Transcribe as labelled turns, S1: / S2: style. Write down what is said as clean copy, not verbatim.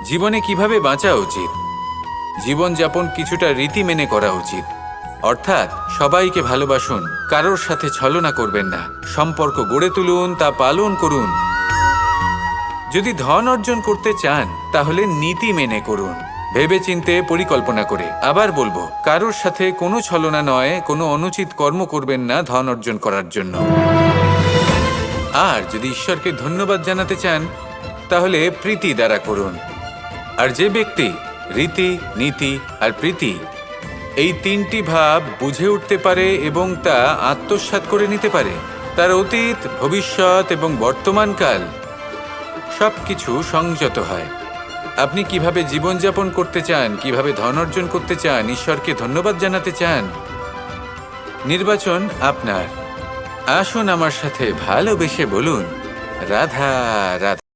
S1: জীবনে কিভাবে বাঁচা উচিত, জীবনযাপন কিছুটা রীতি মেনে করা উচিত। অর্থাৎ সবাইকে ভালোবাসুন, কারোর সাথে ছলনা করবেন না, সম্পর্ক গড়ে তুলুন, তা পালন করুন। যদি ধন অর্জন করতে চান তাহলে নীতি মেনে করুন, ভেবেচিন্তে পরিকল্পনা করে। আবার বলবো, কারোর সাথে কোনো ছলনা নয়, কোনো অনুচিত কর্ম করবেন না ধন অর্জন করার জন্য। আর যদি ঈশ্বরকে ধন্যবাদ জানাতে চান তাহলে প্রীতি দ্বারা করুন। আর যে ব্যক্তি রীতি, নীতি আর প্রীতি এই তিনটি ভাব বুঝে উঠতে পারে এবং তা আত্মসাৎ করে নিতে পারে, তার অতীত, ভবিষ্যৎ এবং বর্তমানকাল সবকিছু সংযত হয়। আপনি কিভাবে জীবনযাপন করতে চান, কিভাবে ধন অর্জন করতে চান, ঈশ্বরকে ধন্যবাদ জানাতে চান, নির্বাচন আপনার। আসুন আমার সাথে ভালোবেসে বলুন, রাধা রাধা।